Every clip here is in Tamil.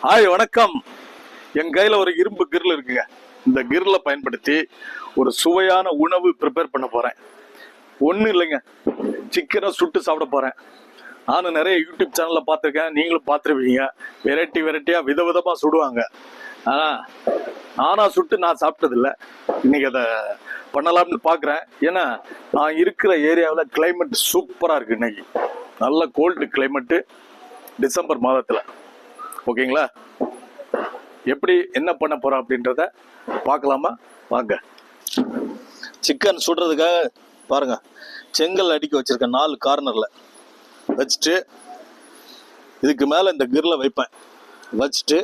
ஹாய் வணக்கம். என் கையில ஒரு இரும்பு கிரில் இருக்குங்க. இந்த கிரில்லை பயன்படுத்தி ஒரு சுவையான உணவு ப்ரிப்பேர் பண்ண போறேன். ஒன்றும் இல்லைங்க, சிக்கனை சுட்டு சாப்பிட போறேன். நானும் நிறைய யூடியூப் சேனல்ல பார்த்துருக்கேன், நீங்களும் பார்த்துருப்பீங்க. வெரைட்டியா விதவிதமா சுடுவாங்க. ஆனா நானா சுட்டு நான் சாப்பிட்டதில்ல. இன்னைக்கு அதை பண்ணலாம்னு பார்க்குறேன். ஏன்னா நான் இருக்கிற ஏரியாவில் கிளைமேட் சூப்பராக இருக்கு. இன்னைக்கு நல்ல கோல்டு கிளைமேட்டு, டிசம்பர் மாதத்தில். ஓகேங்களா? எப்படி என்ன பண்ண போறோம் அப்படின்றத பார்க்கலாமா? வாங்க. சிக்கன் சுடுறதுக்காக பாருங்க, செங்கல் அடுக்கி வச்சிருக்கேன் 4 கார்னர்ல வச்சுட்டு, இதுக்கு மேல இந்த கிரில்ல வைப்பேன். வச்சுட்டு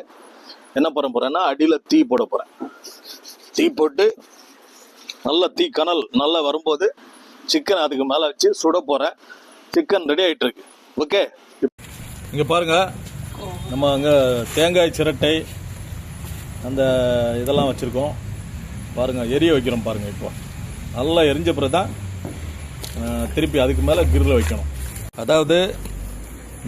என்ன பண்ண போறேன்னா, அடியில தீ போட போறேன். தீ போட்டு நல்ல தீ கனல் நல்லா வரும்போது சிக்கன் அதுக்கு மேல வச்சு சுட போறேன். சிக்கன் ரெடி ஆயிட்டு இருக்கு. ஓகே, இங்க பாருங்க, நம்ம அங்கே தேங்காய் சிரட்டை அந்த இதெல்லாம் வச்சுருக்கோம். பாருங்கள், எரிய வைக்கிறோம் பாருங்கள். இப்போ நல்லா எரிஞ்ச பிறகு தான் திருப்பி அதுக்கு மேலே கிரில் வைக்கணும். அதாவது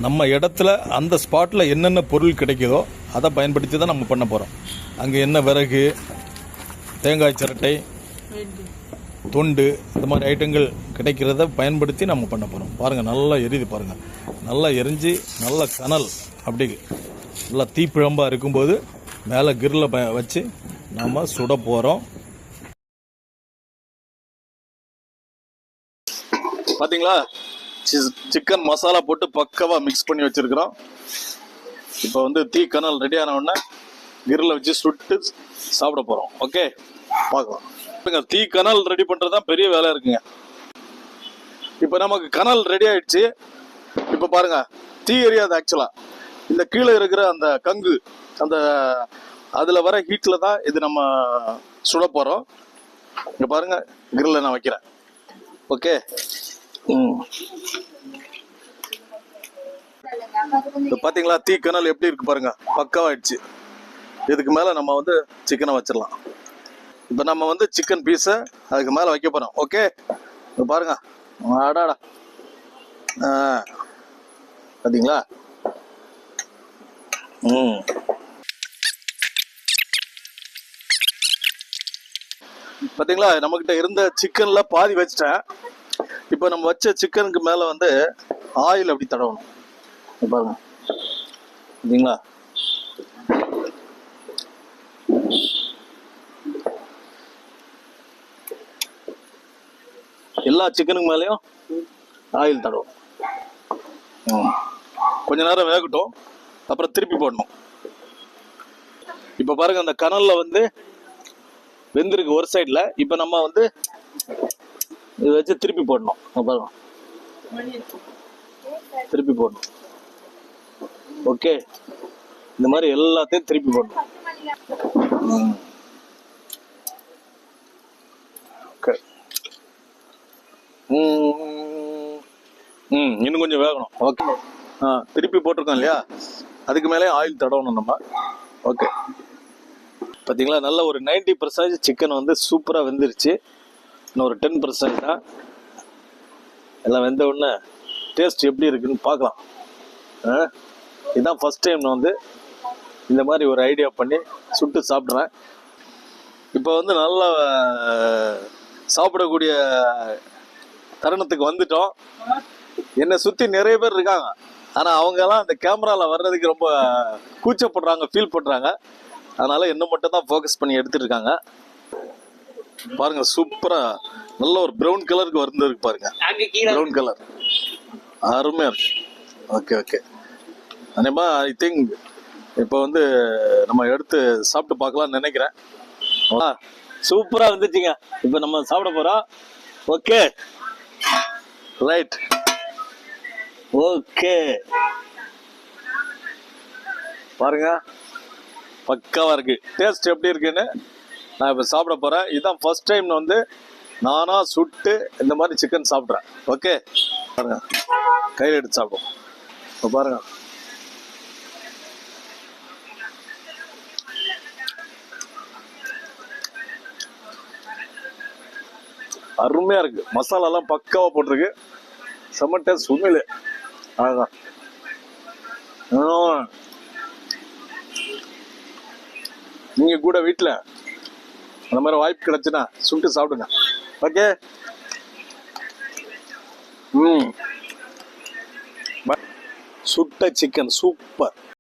நம்ம இடத்துல அந்த ஸ்பாட்டில் என்னென்ன பொருள் கிடைக்குதோ அதை பயன்படுத்தி தான் நம்ம பண்ண போகிறோம். அங்கே என்ன விறகு, தேங்காய் சிரட்டை, தொண்டு, இந்த மாதிரி ஐட்டங்கள் கிடைக்கிறத பயன்படுத்தி நம்ம பண்ண போகிறோம். பாருங்கள், நல்லா எரியுது பாருங்கள். நல்லா எரிஞ்சு நல்ல கனல் அப்படி நல்லா தீப்பிழம்பாக இருக்கும்போது மேலே கிரில்ல வச்சு நாம் சுட போகிறோம். பார்த்தீங்களா, சிக்கன் மசாலா போட்டு பக்காவாக மிக்ஸ் பண்ணி வச்சுருக்கிறோம். இப்போ வந்து தீ கனல் ரெடி ஆன உடனே கிரில்ல வச்சு சுட்டு சாப்பிட போகிறோம். ஓகே, பார்க்கலாம். இப்போ தீ கனல் ரெடி பண்ணுறது தான் பெரிய வேலை இருக்குங்க. இப்போ நமக்கு கனல் ரெடி ஆயிடுச்சு. இப்போ பாருங்க, தீ எரியாது. ஆக்சுவலாக இந்த கீழே இருக்கிற அந்த கங்கு, அந்த அதில் வர ஹீட்டில் தான் இது நம்ம சுட போகிறோம். இங்கே பாருங்க, கிரில்ல நான் வைக்கிறேன். ஓகே, இப்போ பார்த்தீங்களா தீ கனல் எப்படி இருக்கு பாருங்க, பக்காவாயிடுச்சு. இதுக்கு மேலே நம்ம வந்து சிக்கனை வச்சிடலாம். இப்போ நம்ம வந்து சிக்கன் பீஸை அதுக்கு மேலே வைக்க போகிறோம். ஓகே, இப்போ பாருங்க, அடாடா, பார்த்தீங்களா? பார்த்தீங்களா, நம்மகிட்ட இருந்த சிக்கன்ல பாதி வச்சிட்டேன். இப்போ நம்ம வச்ச சிக்கனுக்கு மேலே வந்து ஆயில் அப்படி தடவணும். பாருங்க, பார்த்தீங்களா? எல்லா சிக்கனுக்கு மேலேயும் ஆயில் தடவும். கொஞ்ச நேரம் வேகட்டும், அப்புறம் திருப்பி போடணும். இப்போ பாருங்க, அந்த கனல்ல வந்து வெந்திருக்கு ஒரு சைடில். இப்போ நம்ம வந்து இதை வச்சு திருப்பி போடணும். பாருங்க, திருப்பி போடணும். ஓகே, இந்த மாதிரி எல்லாத்தையும் திருப்பி போடணும். ஓகே, இன்னும் கொஞ்சம் வேகணும். ஓகே, திருப்பி போட்டிருக்கோம் இல்லையா, அதுக்கு மேலே ஆயில் தடவணும் நம்ம. ஓகே, பார்த்தீங்களா, நல்ல ஒரு 90% சிக்கன் வந்து சூப்பராக வெந்துருச்சு. இன்னும் ஒரு 10% தான். எல்லாம் வெந்த உடனே டேஸ்ட் எப்படி இருக்குன்னு பார்க்கலாம். இதுதான் ஃபர்ஸ்ட் டைம் நான் வந்து இந்த மாதிரி ஒரு ஐடியா பண்ணி சுட்டு சாப்பிட்றேன். இப்போ வந்து நல்லா சாப்பிடக்கூடிய தருணத்துக்கு வந்துட்டோம். என்னை சுற்றி நிறைய பேர் இருக்காங்க. ஆனால் அவங்கெல்லாம் அந்த கேமராவில் வர்றதுக்கு ரொம்ப கூச்சப்படுறாங்க, ஃபீல் பண்ணுறாங்க. அதனால என்ன மட்டும் தான் ஃபோக்கஸ் பண்ணி எடுத்துட்டு இருக்காங்க. பாருங்க, சூப்பரா நல்ல ஒரு ப்ரௌன் கலருக்கு வந்துருக்கு பாருங்க. ப்ரௌன் கலர் அருமையா இருக்கு. ஓகே ஓகே, அதேமா ஐ திங்க் இப்போ வந்து நம்ம எடுத்து சாப்பிட்டு பார்க்கலாம்னு நினைக்கிறேன். சூப்பரா வந்துச்சுங்க. இப்போ நம்ம சாப்பிட போறோம். Okay, right. ஓகே, பாருங்க, பக்காவா இருக்கு. டேஸ்ட் எப்படி இருக்குன்னு நான் இப்போ சாப்பிட போறேன். இதுதான் ஃபர்ஸ்ட் டைம் வந்து நானா சுட்டு இந்த மாதிரி சிக்கன் சாப்பிட்றேன். ஓகே, பாருங்க, கையில் எடுத்து சாப்பிடுவோம். இப்போ பாருங்க, அருமையா இருக்கு. மசாலாலாம் பக்காவா போட்டிருக்கு. செம்ம டேஸ்ட் உண்மையிலே. அதான் நீங்க கூட வீட்டுல அந்த மாதிரி வாய்ப்பு கிடைச்சுன்னா சுட்டு சாப்பிடுங்க. ஓகே. சுட்ட சிக்கன் சூப்பர்.